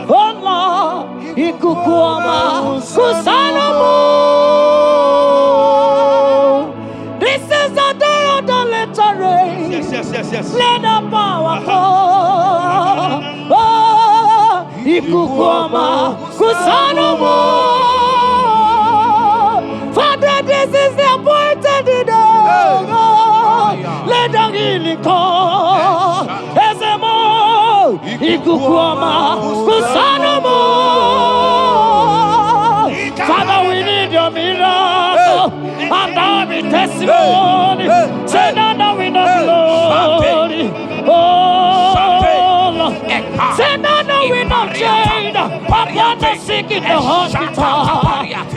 Allah, ikukuama kusanamu. This is the day of the latter rain. Yes. Let the power come. Oh, ikukuama kusanamu. Father, this is the appointed day. Let the healing come. Ezemo, ikukuama kusanamu. Father, we need your miracle. And now we testimony. Say now we know glory. Oh, Lord. Say now we know change. Upon the sick in the hospital.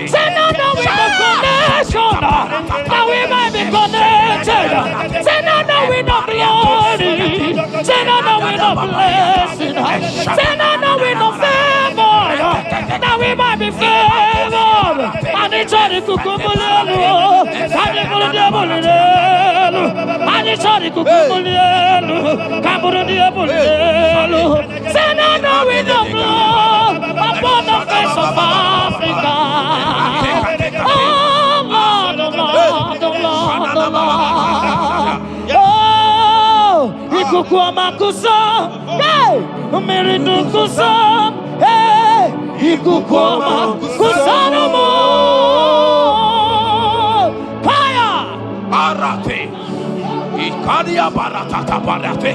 Say now we know connection. Now we might be connected. Say now we know glory. Say now we know blessing. Say now we know favor. Now we might be favored. And it's all the kukumulelu. And it's all the bulelu. And it's all the kukumulelu. Kaburu the bulelu. Say now we know blood upon the face of Africa. Oh Lord, oh Lord, oh Lord, oh Lord. Oh, ikukuama kusam, hey, umiridu kusam, hey, ikukuama kusanomo. Fire! Arate, ikadia barata kaparate,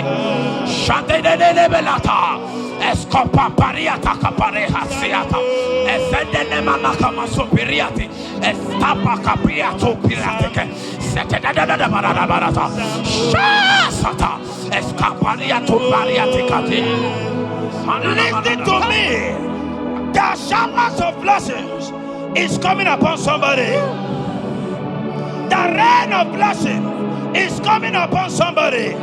shadene belata. Escopa pariata capareja seata, efendene manaka masopiriati, estapa capriato pirate, setedada barata, shasata, escapariato pariaticati. Listen to me. The showers of blessings is coming upon somebody. The rain of blessing is coming upon somebody.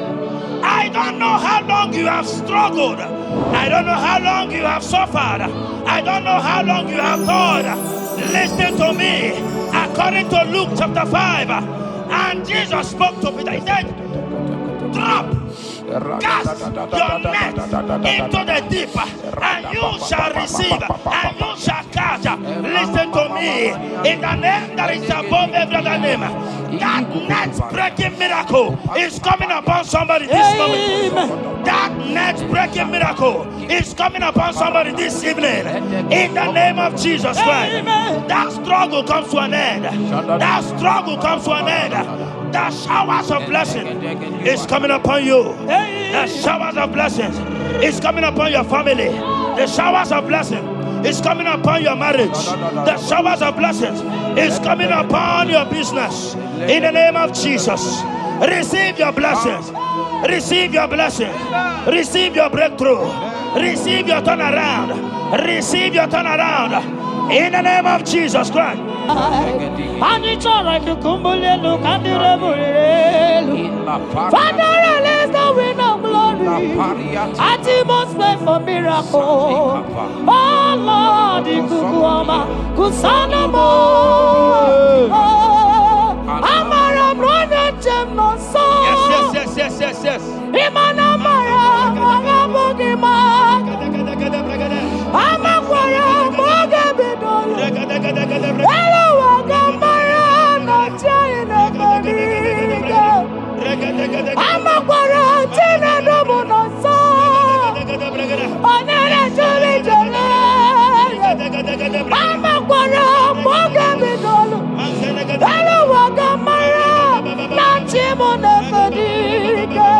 I don't know how long you have struggled. I don't know how long you have suffered. I don't know how long you have thought. Listen to me. According to Luke chapter 5, and Jesus spoke to Peter. He said, drop, cast your net into the deep, and you shall receive, and you shall catch. Listen to me. In the name that is above every other name, that net breaking miracle is coming upon somebody this moment. That net breaking miracle is coming upon somebody this evening. In the name of Jesus Christ. That struggle comes to an end. That struggle comes to an end. The showers of blessing is coming upon you. The showers of blessings is coming upon your family. The showers of blessing is coming upon your marriage. The showers of blessings is coming upon your business. In the name of Jesus, receive your blessings. Receive your blessings. Receive your breakthrough. Receive your turnaround. Receive your turnaround. In the name of Jesus Christ. Father, release the wind of glory. Atmosphere for miracle. Oh Lord, ikukuama kusanamo. Amara brother Jemno so. Yes. Imana mara magabogima. Amakwara mogabidolo. Hello, wagamara na chaina bodiga. Amakwara tina domo no so. Onere jole jole. Amakwara mogabidolo. Hello, wagamara na chimo na bodiga.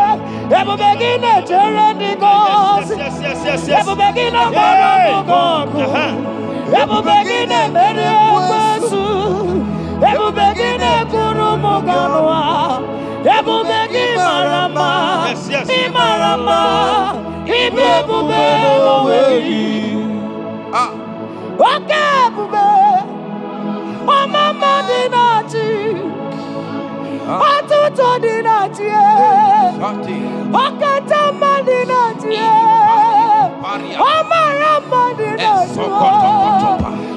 Ebu begine jere digos. Ebu begine gogo. Ebu begine mere kwesu. Ebu begine kurumu ganwa. Ebu begi marama. Imarama. Ibebu bebo wei. Oke bube. Omama dinati. Atuto dinati. Okatama dinati. Omarama dinati.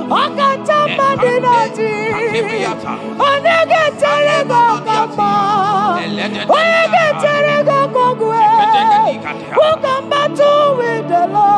Okatama dinati. Onege terego kapa. Onege terego kogwe. Who come battle with the Lord?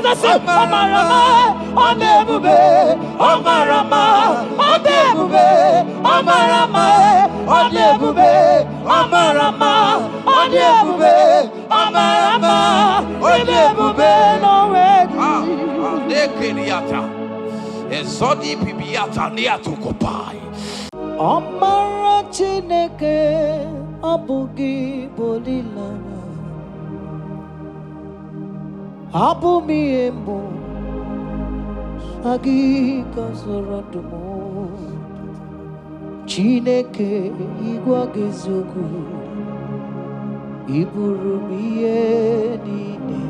Let's say, Omarama, Odebube, Omarama, Odebube, Omarama, Odebube, Omarama, Odebube, Omarama, Odebube, no way. Ezodi pibiata niatu kopai. Omara Chineke abugi bolilana. Abumi embo agi kasorotumo. Chineke igwa gezoku iburumiye nine.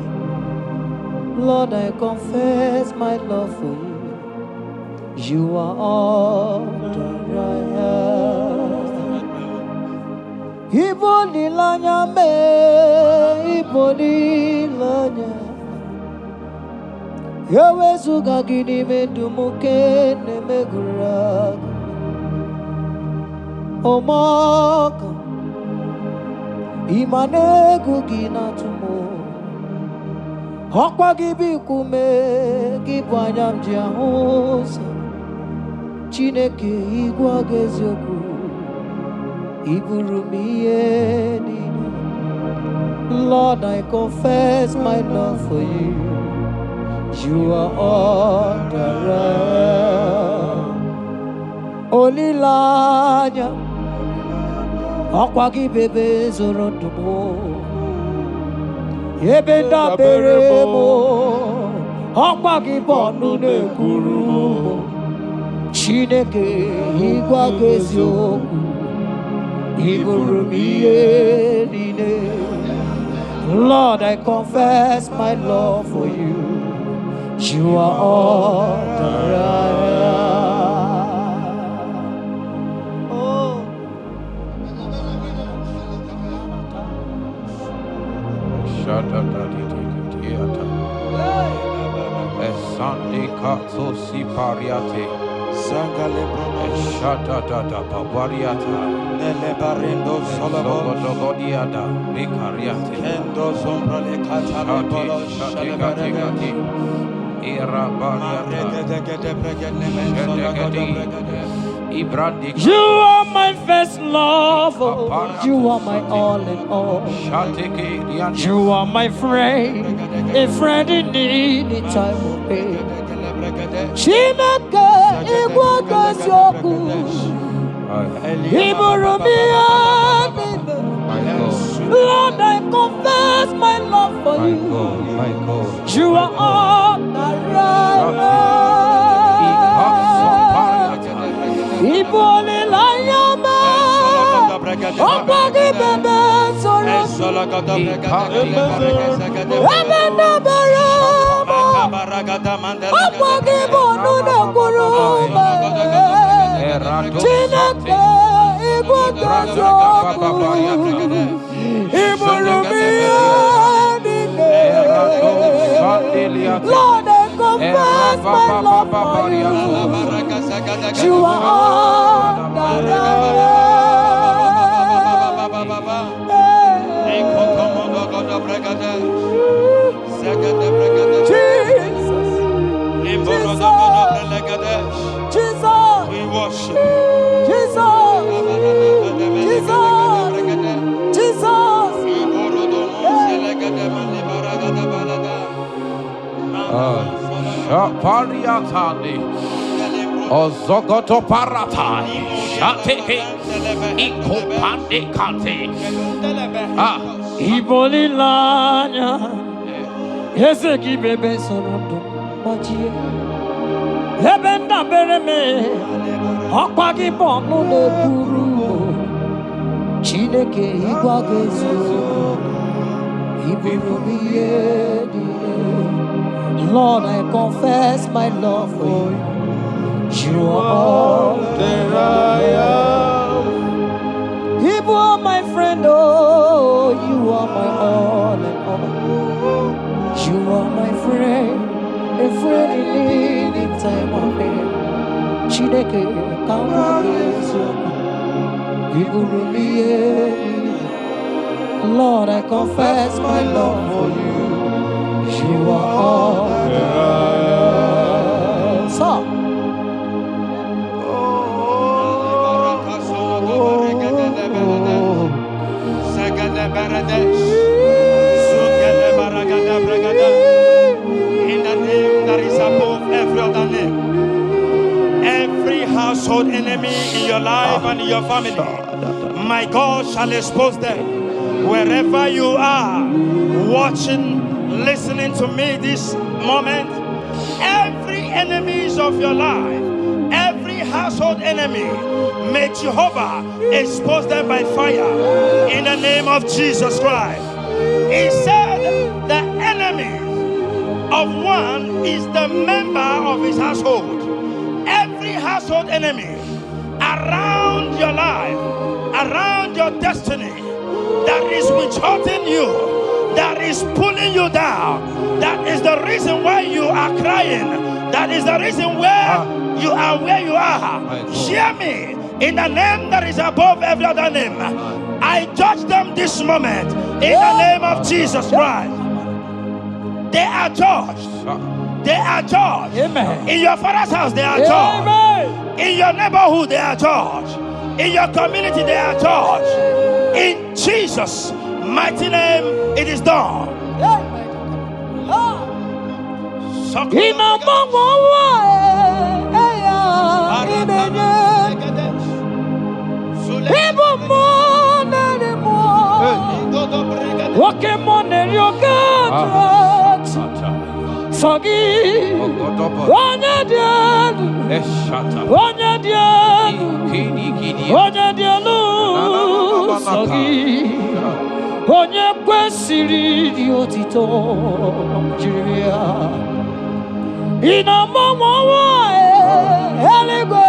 Lord, I confess my love for you. You are all that I have. Ibolilanya me, ibolilanya. Yawezuga gini me dumuke ne meguraga. Omaka, imane gugina tumo. Hokwa gibi kume, gibanyam jiahosa. Chineke igwa gezioku iburumiye nini. Lord, I confess my love for you. You are all that I am. Olilanya akwagi bebe zorondumo yebenda beremo akwagi bonu nekurumo. Chineke igwa gezioku iburumiye nine. Lord, I confess my love for you. You are all that I am. Oh. Sunday Katso Sipariate Sangale Shata Dada Papariata Nele Barendo Sologodiada Vicariate Kendo Sombra Le Catale Shati Era Bariata You are my first love. You are my all in all. You are my friend, a friend in need in time of pain. Chineke igwa gezioku iburumiye nine. Lord, I confess my love for you. You are all that I am. Ibole layama, okwagi bebe soro. Ebenda beremo, okwagi bonu nekuruma. Chineke igwa gezioku iburumiye nine. Lord, I confess my love for you. You are all that I Jesus, we worship Jesus, Jesus. Pariatani Ozogoto Paratai Shateke Ikopande Kate Ibolilanya Yeseki bebe sorondo Majie Ebenda bereme Akwagi bonu nekuru Chineke igwa gezioku iburumiye nine. Lord, I confess my love for you. You are all that I am. You are my friend, oh, you are my all and all. You are my friend, a friend in need in time of need. Chineke kama gezioku iburumiye. Lord, I confess my love for you. You are so. In the name that is above every other name, every household enemy in your life and in your family, my God shall expose them. Wherever you are, watching, listening to me this moment, every enemies of your life, every household enemy, may Jehovah expose them by fire in the name of Jesus Christ. He said the enemy of one is the member of his household. Every household enemy around your life, around your destiny, that is withholding you, that is pulling you down, that is the reason why you are crying, that is the reason where you are. Hear me. In the name that is above every other name, I judge them this moment in the name of Jesus Christ. They are judged. They are judged. Amen. In your father's house, they are judged. Amen. In your neighborhood, they are judged. In your community, they are judged. In Jesus' mighty name, it is done. Sogi, Onya dialu, Sogi, Onya kwesiri di otito, Jiria. Ina mama wa eligo,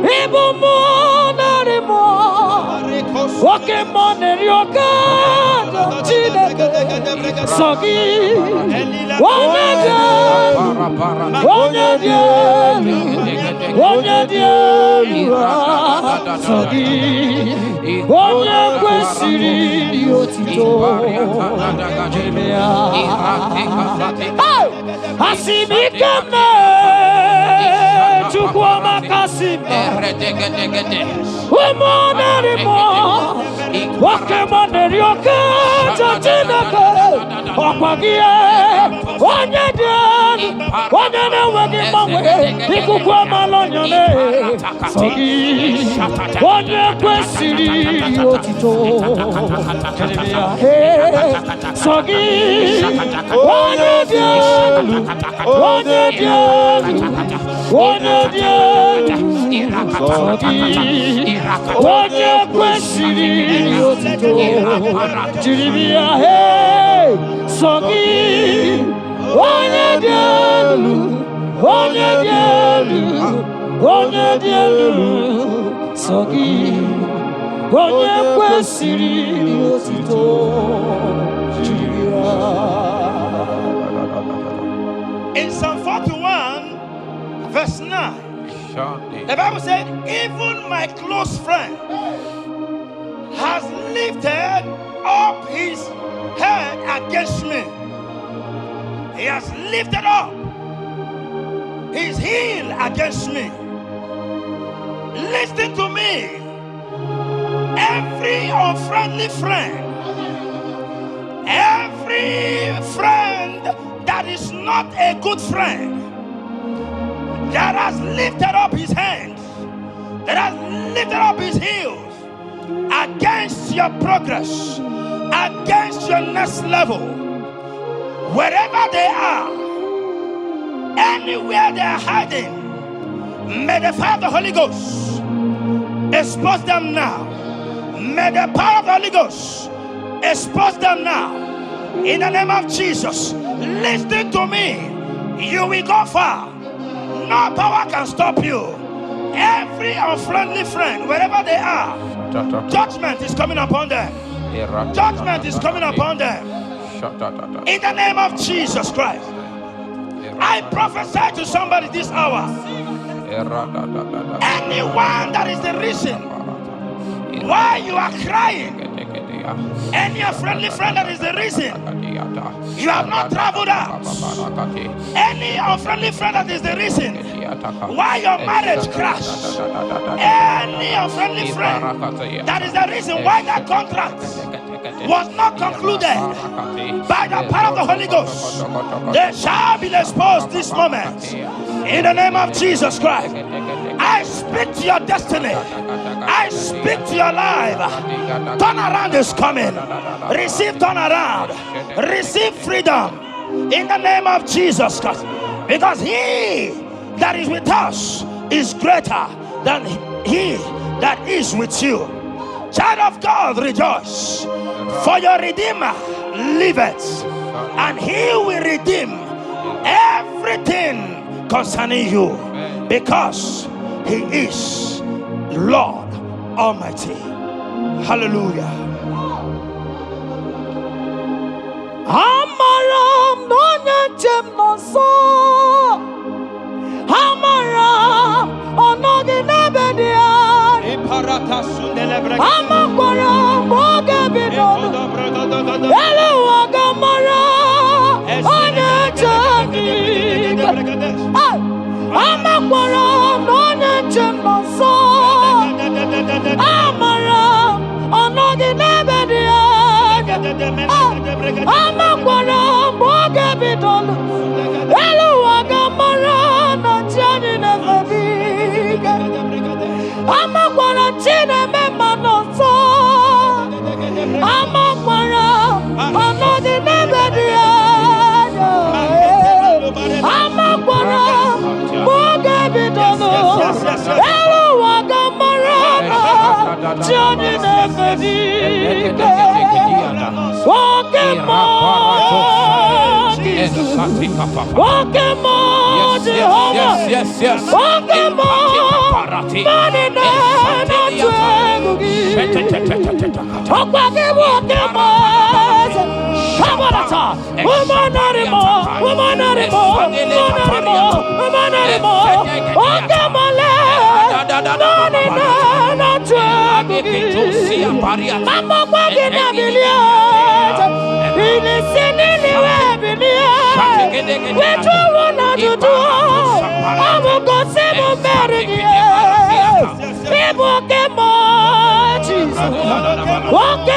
Ibu mo narimo, Oke mo nerioka. Sogi, Onya Sogi, Onya kwesiri otito. Asimikame, Chukwama kasime. Umonarimo, Wakemonerioka, Chatinaka, Opagia, Onyadan, Onyanawagimaway, Ikukwama Lonyane, Sogi, Onya kwesiri otito. Sogi, Onyadan, Onya kwesiri otito. Jiribia hey, Sogi, Onya dialu, Sogi, Onya kwesiri otito. In Psalm 41, verse 9, the Bible said, even my close friend has lifted up his head against me. He has lifted up his heel against me. Listen to me. Every unfriendly friend, every friend that is not a good friend, that has lifted up his hands, that has lifted up his heels against your progress, against your next level, wherever they are, anywhere they are hiding, may the fire of the Holy Ghost expose them now. May the power of the Holy Ghost expose them now. In the name of Jesus, listen to me. You will go far. No power can stop you. Every unfriendly friend, wherever they are, judgment is coming upon them. Judgment is coming upon them. In the name of Jesus Christ, I prophesy to somebody this hour. Anyone that is the reason why you are crying, Any unfriendly friend that is the reason you have not traveled out. Any unfriendly friend that is the reason why your marriage crashed. Any unfriendly friend that is the reason why that contract was not concluded by the power of the Holy Ghost. They shall be exposed this moment. In the name of Jesus Christ. I speak to your destiny. I speak to your life. Turnaround is coming. Receive turnaround. Receive freedom. In the name of Jesus Christ. Because he that is with us is greater than he that is with you. Child of God, rejoice. For your Redeemer liveth, and he will redeem everything concerning you, because he is Lord Almighty. Hallelujah. Amaram nonyenchem noso. Amaram onoginebedia. Amaram bogebidono. Elu agamara onyenchem. Amaram nonyenchem noso. Amaram onoginebedia. Amakwara mboge bidolo elu agamara na chani nefabiga amakwara chine memanoso amakwara anodi nebedia amakwara mboge bidolo elu agamara na chani nefabiga. Walking more, Jesus. Walking more, Jehovah. Yes. Walking more, money not to walking more. Come on, woman anymore. Walking more, money not to Mama walking a million. Listen anywhere, million. Which one want to do? I will go seven marriages. People get more, Jesus. Walk in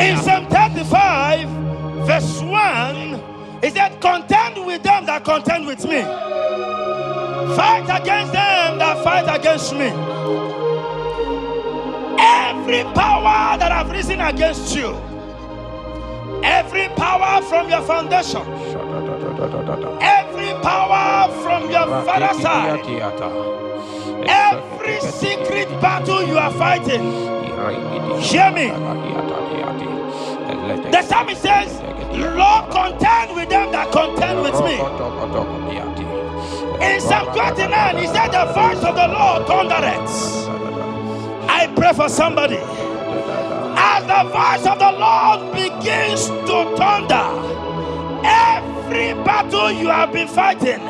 In Psalm 35, verse 1, it said, contend with them that contend with me. Fight against them that fight against me. Every power that have risen against you, every power from your foundation, every power from your father's side, every secret battle you are fighting, hear me. The psalmist says, Lord, contend with them that contend with me. In Psalm 29, he said, the voice of the Lord thundereth. I pray for somebody. As the voice of the Lord begins to thunder, every battle you have been fighting,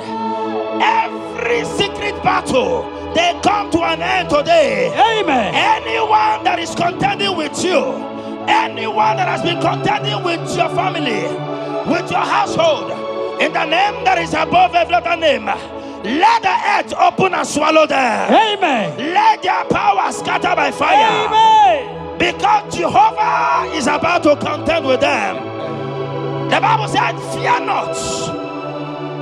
every secret battle, they come to an end today. Amen. Anyone that is contending with you, anyone that has been contending with your family, with your household, in the name that is above every other name, let the earth open and swallow them. Amen. Let their power scatter by fire. Amen. Because Jehovah is about to contend with them. The Bible said, fear not.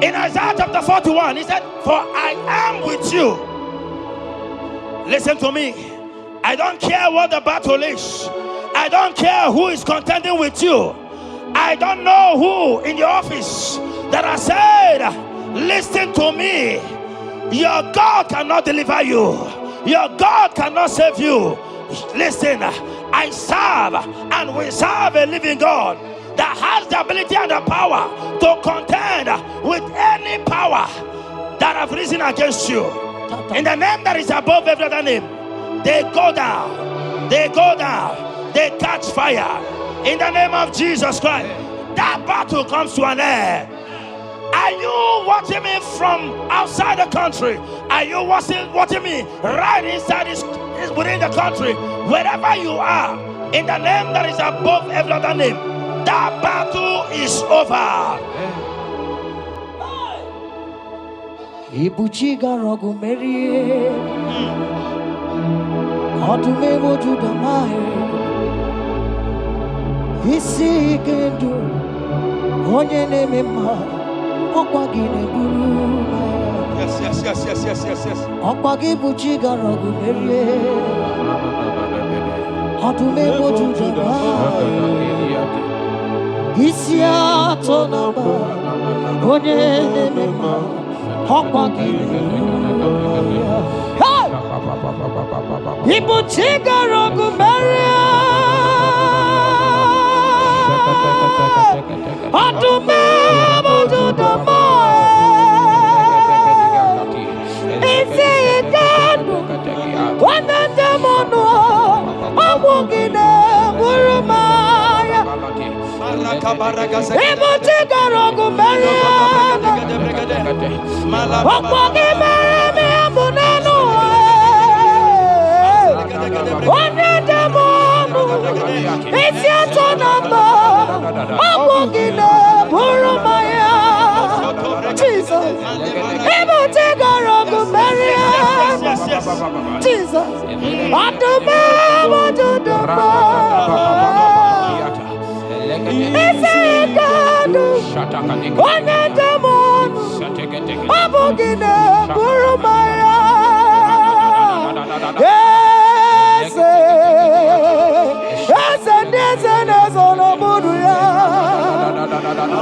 In Isaiah chapter 41, he said, for I am with you. Listen to me. I don't care what the battle is. I don't care who is contending with you. I don't know who in your office that has said, listen to me. Your God cannot deliver you. Your God cannot save you. Listen, I serve and we serve a living God that has the ability and the power to contend with any power that have risen against you. In the name that is above every other name, they go down, they catch fire. In the name of Jesus Christ, that battle comes to an end. Are you watching me from outside the country? Are you watching me right inside within the country? Wherever you are, in the name that is above every other name, that battle is over. Ibuchiga rogu merie, odume wojuda mae, isi kendu, onye neme ma, okwagine buru mae. Yes. Okwagi buchiga rogu merie, odume wojuda mae, isi atonaba, onye neme ma. Ibu chiga rogu meria, adume mududama, isi ikadu, wanandamono, amugine burumaya. Ibu chiga rogu meria. Okwagi meremi abunanu, wanadamonu, isi atonamba, okwagine burumaya. Jesus, Ibu chiga rogu meria. Jesus, adume wajudama, isi ikadu, wanadamonu, abugine burumaya. Nezono buruya.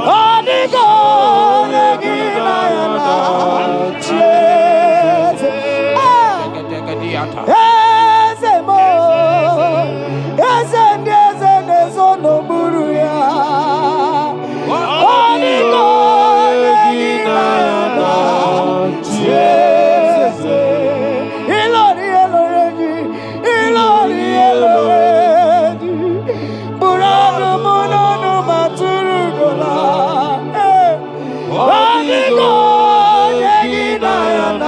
Adigo negina yana. Mo. Nezono buruya. Adigo negina yana.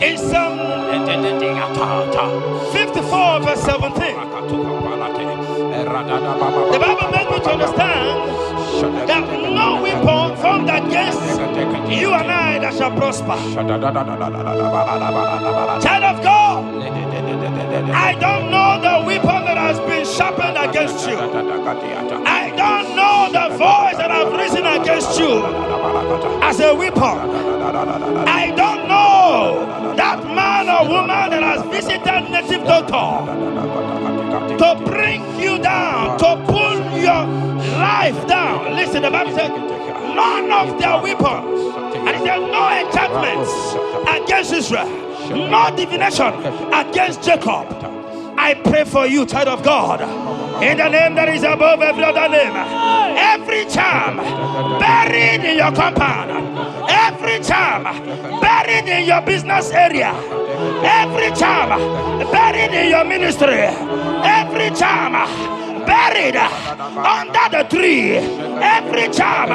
In Psalm 54 verse 17, the Bible makes me to understand that no weapon formed against you and I that shall prosper. Child of God, I don't know the weapon that has been sharpened against you. I don't know the voice that has risen against you as a weapon. I don't know that man or woman that has visited native doctor to bring you down, to pull your life down. Listen, the Bible said, none of their weapons, and it said, no enchantments against Israel, no divination against Jacob. I pray for you, child of God, in the name that is above every other name. Every charm buried in your compound, every charm buried in your business area, every charm buried in your ministry, every charm buried under the tree, every charm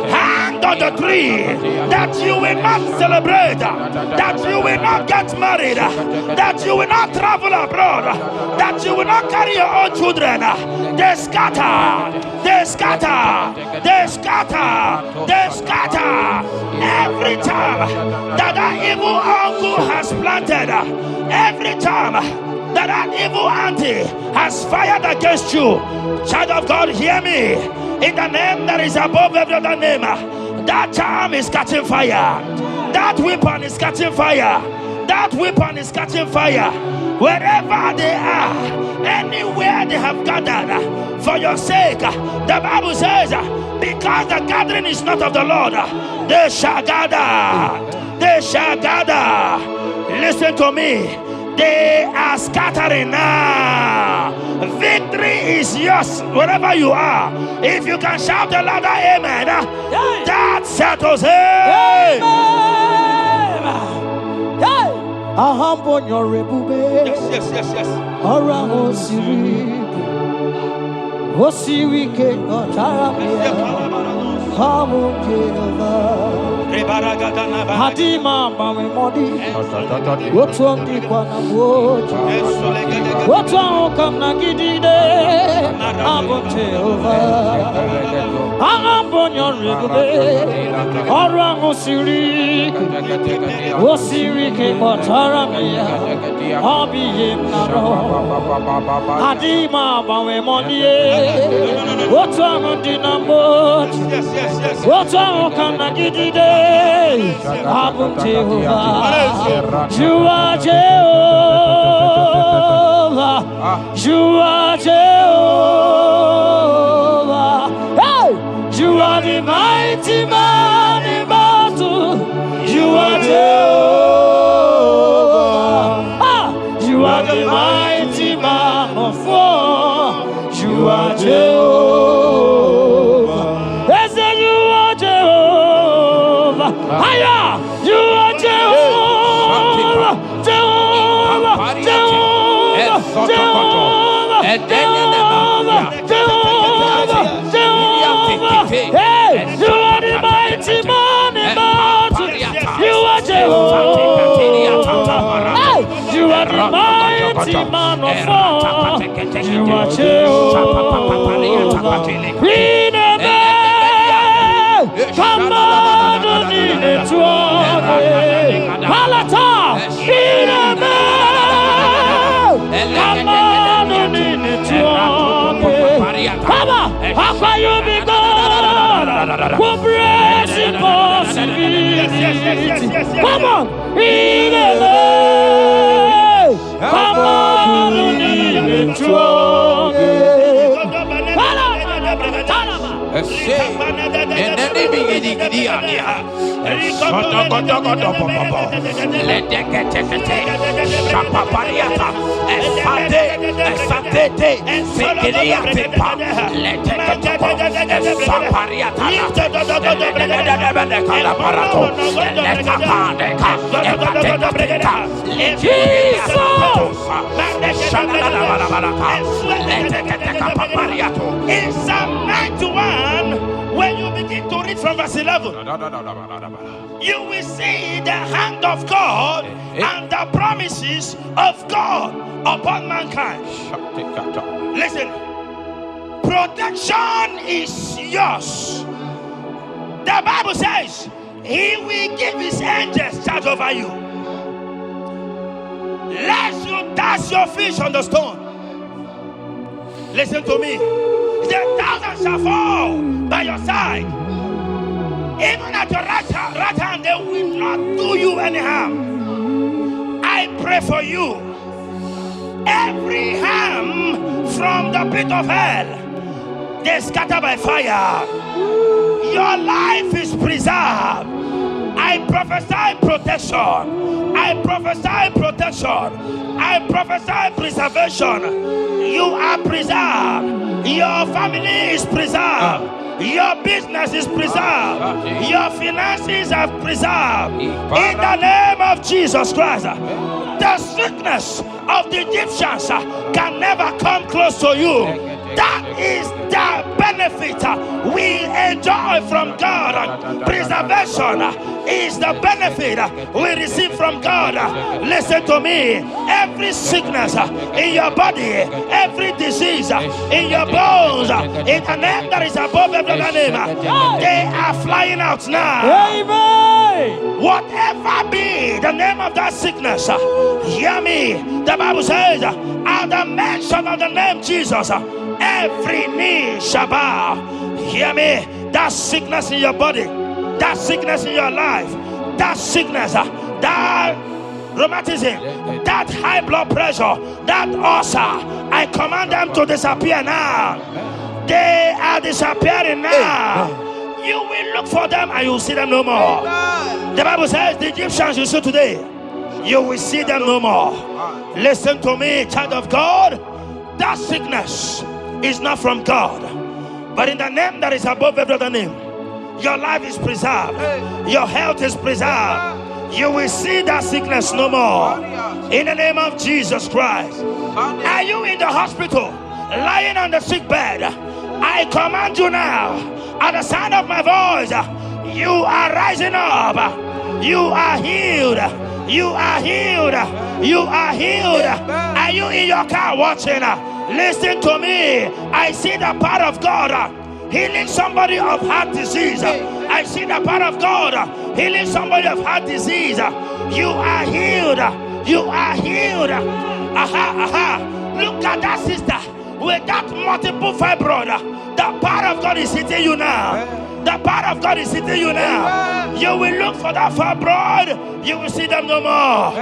hang on the tree, that you will not celebrate, that you will not get married, that you will not travel abroad, that you will not carry your own children. They scatter, they scatter, they scatter, they scatter. Every time that evil uncle has planted, every time that evil auntie has fired against you, child of God, hear me. In the name that is above every other name, that charm is catching fire. That weapon is catching fire. That weapon is catching fire. Wherever they are, anywhere they have gathered for your sake, the Bible says, because the gathering is not of the Lord, they shall gather. They shall gather. Listen to me. They are scattering now. Victory is yours wherever you are. If you can shout a louder amen, that settles it. upon your rebube. Yes. Around Osirike, Otaramia, Hamu Jehovah. Hadima Mami Modi, what's on the Quanaboat? What's on Kamnagide? Abon Jehovah. Abon your river, Orang Osiri, Osirike, Otaramia, Habi Naro, Hadima Mami Modi, what's on the number? What's on Kamnagide? Abun Jehovah, you are Jehovah, you are Jehovah. Hey, you are the mighty man in battle. You are Jehovah. You are the mighty man of war. You are Jehovah. Yes, you are Jehovah. Higher, you are Jehovah, Jehovah, Jehovah, Jehovah, Jehovah, Jehovah. Hey, you are the mighty man in battle. You are Jehovah. Hey, you are the mighty man of war. You are Jehovah. Come on, in it to Palata, in a man. Come on, in it to Papa, how can you be God? Who brings impossibility? Come on, in a man. Come on, in it to in Psalm 91, when you begin to read from verse 11, you will see the hand of God and the promises of God upon mankind. Listen, protection is yours. The Bible says He will give His angels charge over you, lest you dash your fish on the stone. Listen to me. The thousand shall fall by your side, even at your right hand, they will not do you any harm. I pray for you. Every harm from the pit of hell, they scatter by fire. Your life is preserved. I prophesy protection. I prophesy protection. I prophesy preservation. You are preserved. Your family is preserved. Your business is preserved. Your finances are preserved. In the name of Jesus Christ, the sickness of the Egyptians can never come close to you. That is the benefit we enjoy from God. Preservation is the benefit we receive from God. Listen to me. Every sickness in your body, every disease in your bones, in the name that is above every other name, they are flying out now. Amen. Whatever be the name of that sickness, hear me. The Bible says, at the mention of the name Jesus, every knee shall bow. Hear me. That sickness in your body, that sickness in your life, that sickness, that rheumatism, that high blood pressure, that ulcer, I command them to disappear now. They are disappearing now. You will look for them and you will see them no more. The Bible says the Egyptians you see today, you will see them no more. Listen to me, child of God. That sickness is not from God, but in the name that is above every other name, your life is preserved, your health is preserved, You will see that sickness no more. In the name of Jesus Christ. Are you in the hospital, lying on the sick bed? I command you now, at the sound of my voice, you are rising up. You are healed. You are healed. You are healed. Are you in your car watching? Listen to me. I see the power of God healing somebody of heart disease. I see the power of God healing somebody of heart disease. You are healed. You are healed. Look at that sister with that multiple fibroid. The power of God is hitting you now. The power of God is hitting you now. You will look for that fibroid. You will see them no more.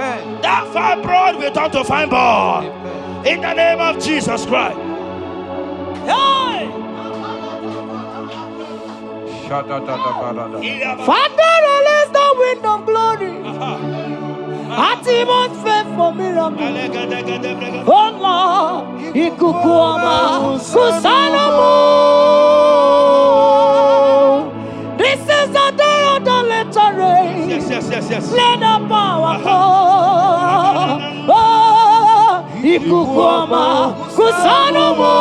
That fibroid will turn to fine ball. In the name of Jesus Christ. Hey! Father, release the wind of glory. Atmosphere for miracle. Oh Lord, Ikukuama, Kusanamo. This is the day of the letter rain. Yes. Let the power fall. Oh, Ikukuama, Kusanamo.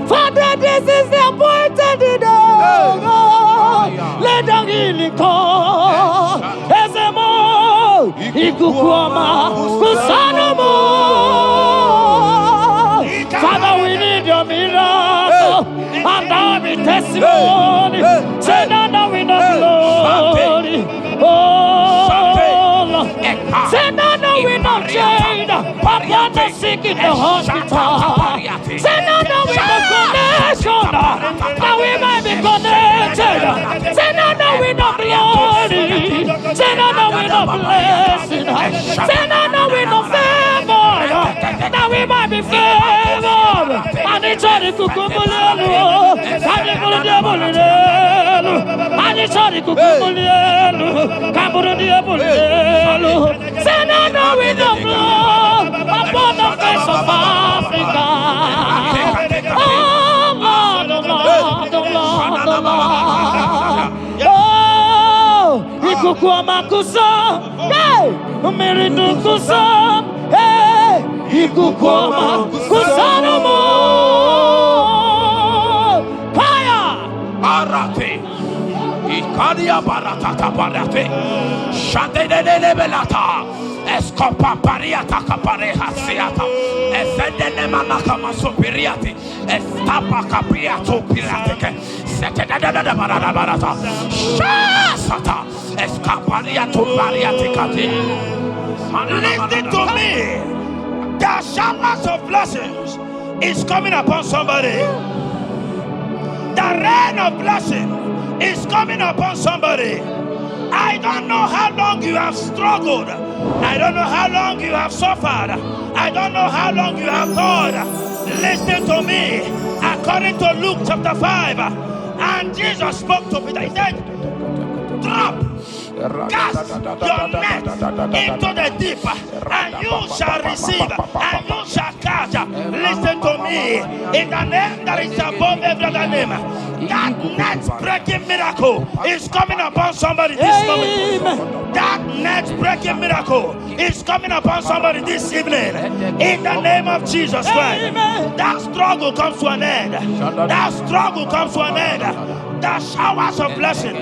Father, this is the appointed day. Let the healing come. Ezemo, Ikukuama, Kusanamo. Father, we need your miracle. And now we testimony. Say now we know glory. Oh, Lord. Say now we know change. Upon the sick in the hospital. Say now we know connection. Now we might be connected. Say now we know glory. Say now we know blessing. Say now we know favor. Now we might be favored. And it's only kukumulelu. And it's only diabulelu. And it's only kukumulelu. Kaburu diabulelu. Say now we know blood upon the face of Africa. Oh Lord, oh Lord, oh Lord, oh Lord. Oh, Ikukuama kusa, hey, Miridu kusa, hey, Ikukuama kusanamo. Fire! Arate. Ikadia baratata barate. Shante de belata. Escopa pariata capareha seata. Efendene manaka masopiriati. Estapa capriato pirateke. Setedada barata. Shasata. Escapariato pariaticati. Listen to me. The showers of blessings is coming upon somebody. The rain of blessing is coming upon somebody. I don't know how long you have struggled. I don't know how long you have suffered. I don't know how long you have gone. Listen to me. According to Luke chapter 5, and Jesus spoke to Peter. He said, drop, cast your net into the deep, and you shall receive, and you shall catch. Listen to me. In the name that is above every other name, that net breaking miracle is coming upon somebody this moment. That net breaking miracle is coming upon somebody this evening. In the name of Jesus Christ. That struggle comes to an end. That struggle comes to an end. The showers of blessing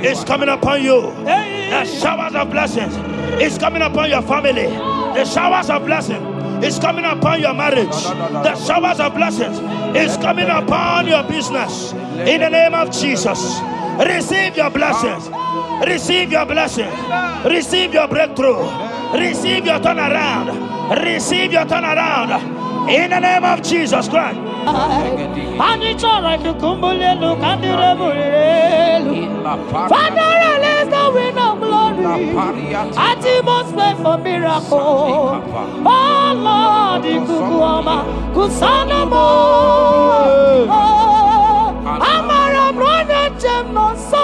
is coming upon you. The showers of blessings is coming upon your family. The showers of blessing is coming upon your marriage. The showers of blessings is coming upon your business. In the name of Jesus, receive your blessings. Receive your blessings. Receive your breakthrough. Receive your turnaround. Receive your turnaround. In the name of Jesus Christ. Father, release the wind of glory. Atmosphere for miracle. Oh Lord, Ikukuama, Kusanamo. Amara brother Jemno so.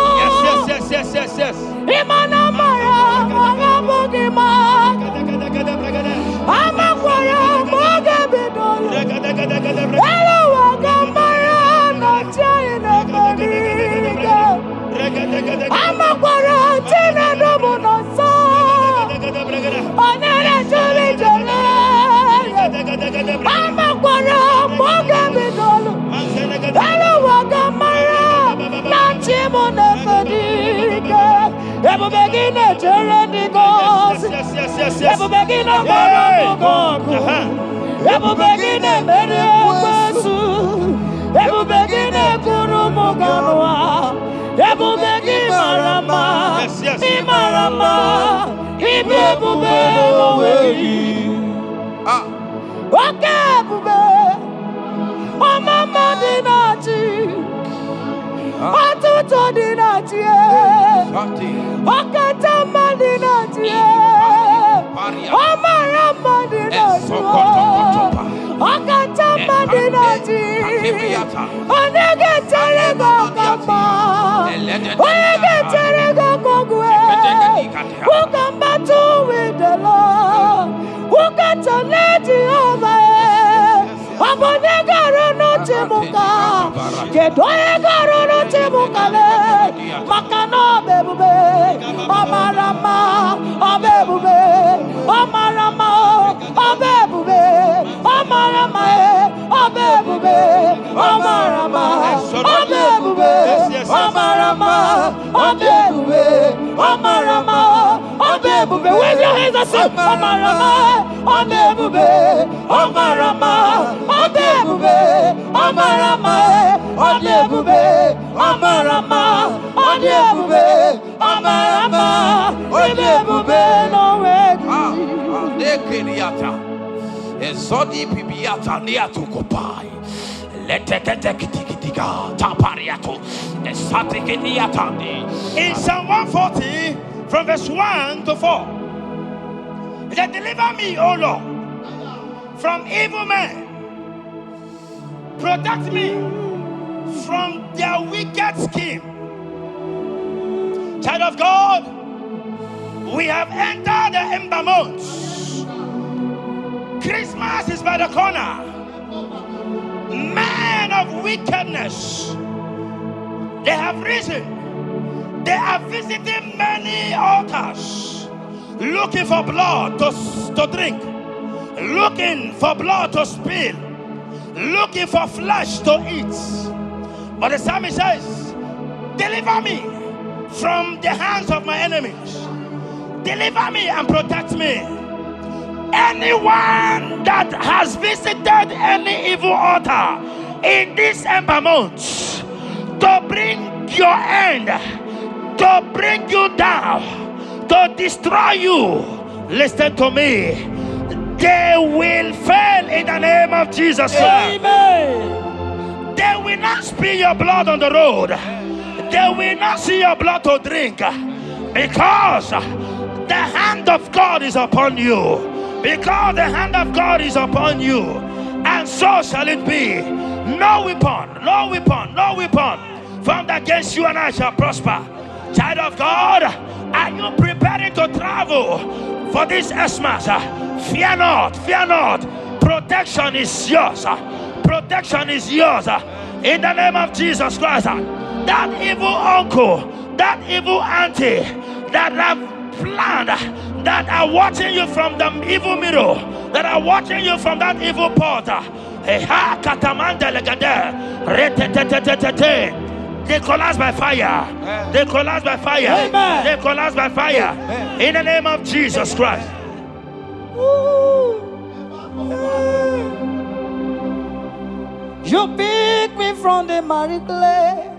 Yes. Imana Mara, Magabogima. Amakwara, Magabidolo. Hello, Wagamara, not China. Amakwara, Ebu begine jereni gosi. Ebu begine maramu gogu. Ebu begine meri ekwesu. Ebu begine kuru muganwa. Ebu begine marama. Imarama. Ibi ebu belo weyi. Oke ebu be. Mama dinati. Atuto dinati. Okata madinati. Omara madinati. Okata madinati. Onege terego kama. Onege terego kogwe. Who can battle with the Lord? Who can challenge Jehovah? Abonega rono chimuka. Kedoega rono chimuka le. Makano bebube. Omarama. Obebube. Omarama. Obebube. Omarama. Obebube. Omarama. Obebube. Omarama. Obebube. Omarama. Obebube. Wave your hands and say Omarama. Obebube. Omarama. Obebube. Omarama. Obebube. Omarama. Obebube. Omarama. Obebube. No way. Nekeriata. Ezodi pibiata niatu kopai. Leteketekitikitika tapariato. Esatikiniatandi. In Psalm 140, from verse 1 to 4, it said, deliver me, O Lord, from evil men. Protect me from their wicked scheme. Child of God, we have entered the ember months. Christmas is by the corner. Men of wickedness, they have risen. They are visiting many altars, looking for blood to drink, looking for blood to spill, looking for flesh to eat. But the psalmist says, deliver me from the hands of my enemies. Deliver me and protect me. Anyone that has visited any evil altar in this ember month to bring your end, to bring you down, to destroy you, listen to me, they will fail in the name of Jesus. Amen. They will not spill your blood on the road. They will not see your blood to drink, because the hand of God is upon you. Because the hand of God is upon you, and so shall it be. No weapon formed against you and I shall prosper. Child of God, are you preparing to travel for this Xmas? Fear not. Protection is yours. Protection is yours. In the name of Jesus Christ. That evil uncle, that evil auntie that have planned, that are watching you from the evil mirror, that are watching you from that evil portal, they collapse by fire. They collapse by fire. Amen. They collapse by fire. In the name of Jesus Christ. You pick me from the miry clay,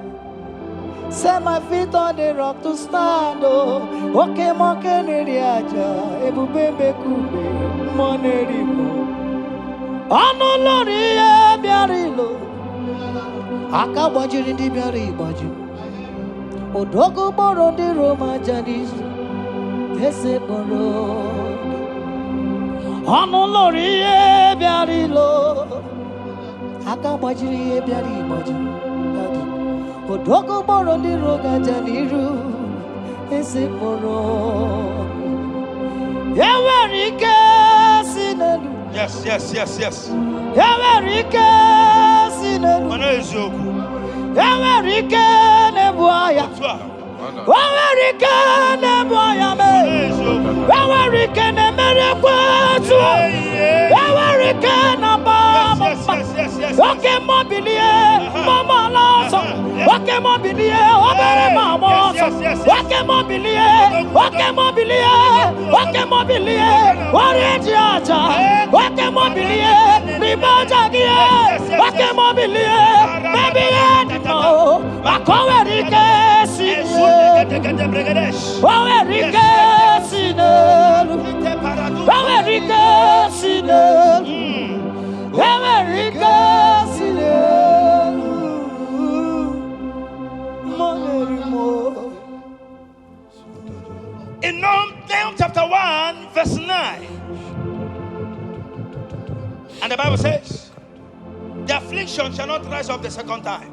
set my feet on the rock to stand. Oh, okay, monkey neriaja, ebubembe kube, monerimo. Anolori e biarilo, akabajiri di biari baju. Odogo boro di Roma jadis, ese boro. Anolori e biarilo, akabajiri e biari baju. Odogo boro di Roga jadiru, ese boro. Yawarike sinelu. Yes. Yawarike sinelu. Yawarike nebuaya. Yawarike nebuaya me. Yawarike nemerekwetu. Yawarike nabama. Okay, mobilie, mama laso. Okay, mobilie, obere mama. Wake mobilie, wake mobilie, wake mobilie, Warrior Aja, wake mobilie, Ribajagie, wake mobilie, baby Edmo, Wakowerike Sine, Wawerike Sine, Wawerike Sine, Wawerike Sine. In Nahum chapter 1, verse 9. And the Bible says, the affliction shall not rise up the second time.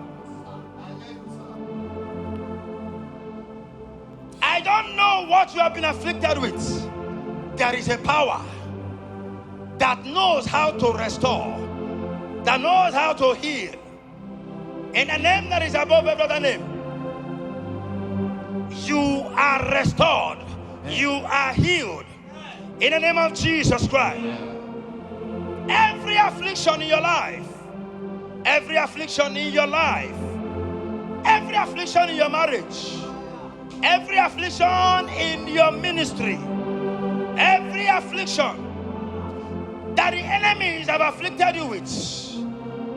I don't know what you have been afflicted with. There is a power that knows how to restore, that knows how to heal. In the name that is above every other name, you are restored. You are healed. In the name of Jesus Christ. Every affliction in your life, every affliction in your life, every affliction in your marriage, every affliction in your ministry, every affliction that the enemies have afflicted you with,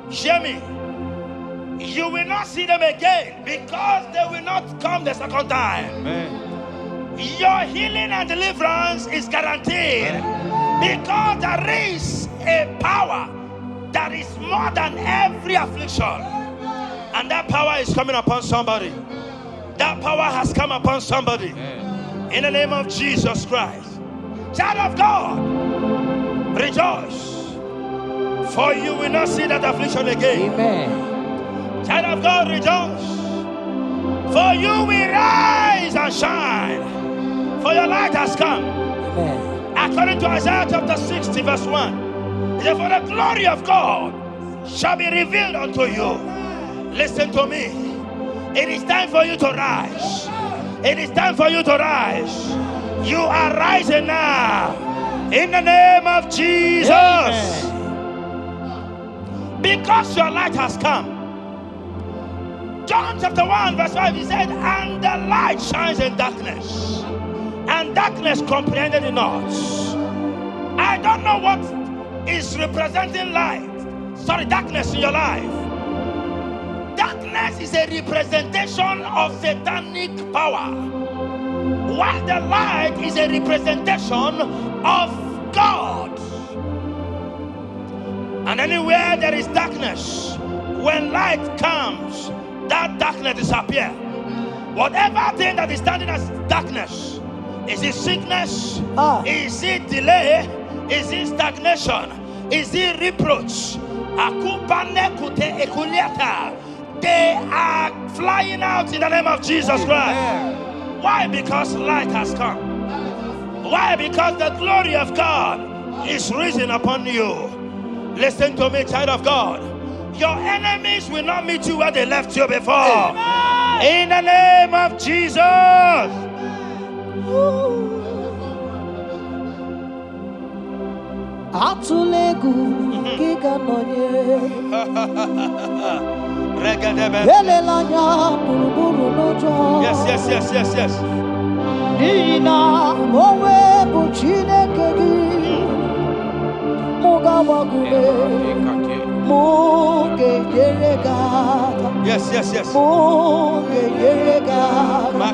hear me, you will not see them again, because they will not come the second time. Amen. Your healing and deliverance is guaranteed, because there is a power that is more than every affliction, and that power is coming upon somebody. That power has come upon somebody. In the name of Jesus Christ. Child of God, rejoice, for you will not see that affliction again. Amen. Child of God, rejoice, for you will rise and shine, for your light has come. Amen. According to Isaiah chapter 60 verse 1, it says, for the glory of God shall be revealed unto you. Listen to me. It is time for you to rise. It is time for you to rise. You are rising now. In the name of Jesus. Amen. Because your light has come. John chapter 1 verse 5, he said, and the light shines in darkness, and darkness comprehended it not. I don't know what is representing light. Sorry, darkness in your life. Darkness is a representation of satanic power, while the light is a representation of God. And anywhere there is darkness, when light comes, that darkness disappears. Whatever thing that is standing as darkness, is it sickness? Is it delay? Is it stagnation? Is it reproach? They are flying out in the name of Jesus Christ. Why? Because light has come. Why? Because the glory of God is risen upon you. Listen to me, child of God. Your enemies will not meet you where they left you before. Amen. In the name of Jesus. Atulegu giga noye. Yes. Nina mowe buchine kegi. Mugawagume. Muge yeregata. Yes. Muge yeregata.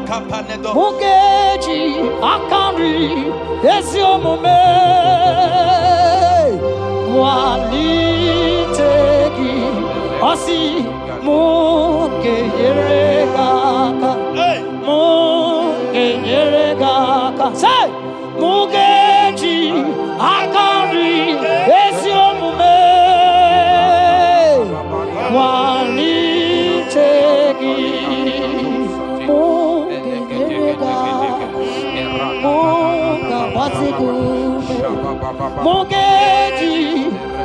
Mugeji akari esiomume. Walitegi osi muge yeregata. Muge yeregata. Say mugeji akari esiomume. Walitegi muga basigume mugeji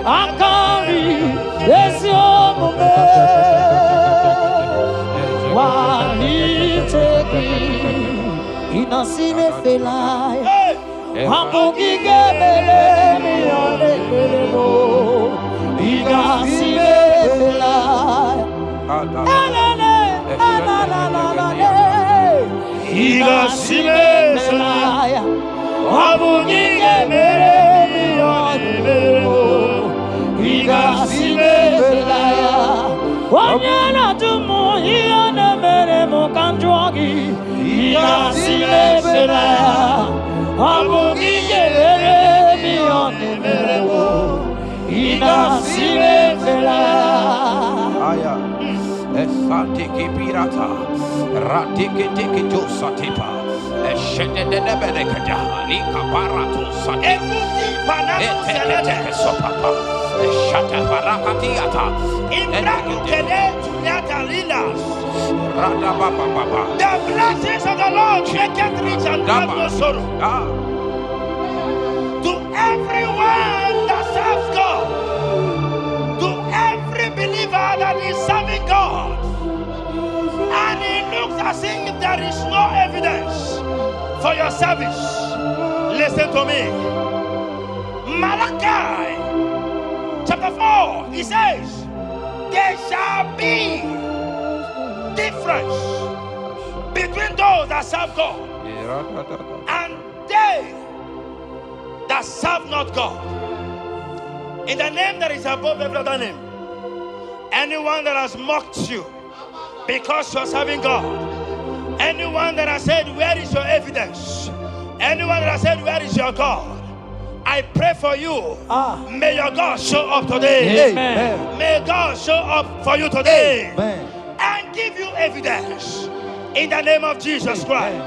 akari esiomume walitegi inasime felaya hamugige bele miyone belemo inasime felaya Igasile Selaya, Abunige Mere, Igasile Selaya, Wanyana Tumo, Iana Mere Mokanjogi, Igasile Selaya, Abunige Mere, Igasile Selaya. Esantiki pirata, ratiki tiki josatipa, eshenenebelekada, lika barato sati, eteke sopapa, eshata barakatiata, rada baba. The blessings of the Lord maketh rich and add no sorrow. To everyone that serves God, to every believer that is serving God, and it looks as if there is no evidence for your service, listen to me. Malachi chapter 4, he says, there shall be difference between those that serve God and they that serve not God. In the name that is above every other name, anyone that has mocked you because you are serving God, anyone that has said, where is your evidence? Anyone that has said, where is your God? I pray for you. May your God show up today. Amen. May God show up for you today. Amen. And give you evidence in the name of Jesus Christ.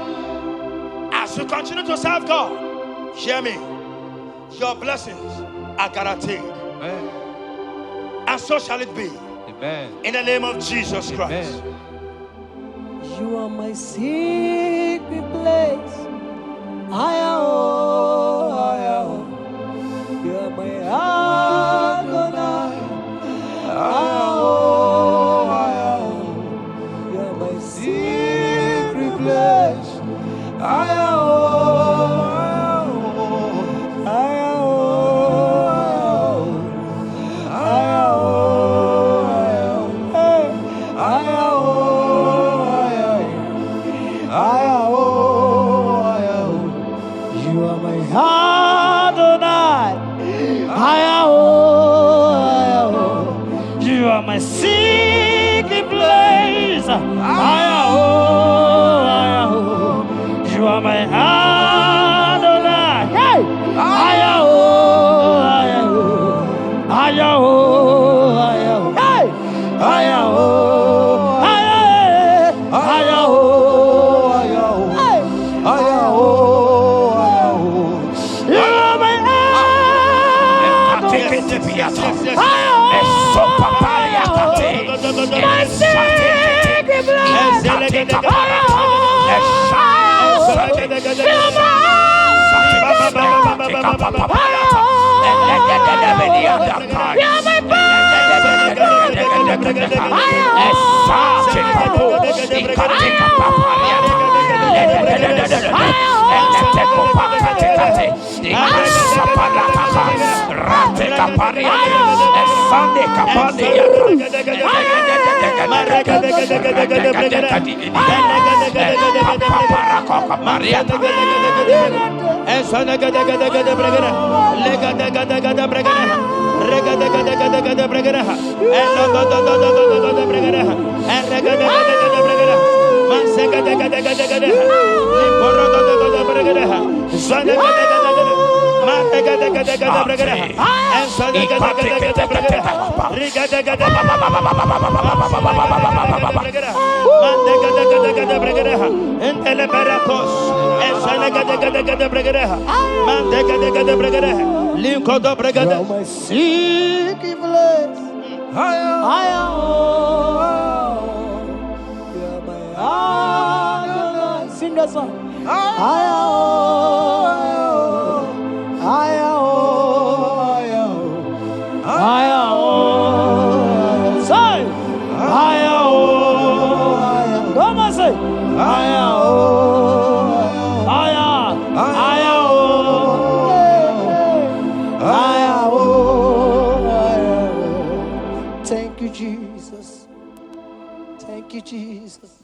As you continue to serve God, hear me, your blessings are guaranteed. Amen. And so shall it be. Amen. In the name of Jesus Christ. You are my secret place. I am. You are my Adonai. I am. You are my secret place. I am. My secret place, you are my Adonai. Hey, my secret Sing that song. Come on, say. Thank you, Jesus. Thank you, Jesus.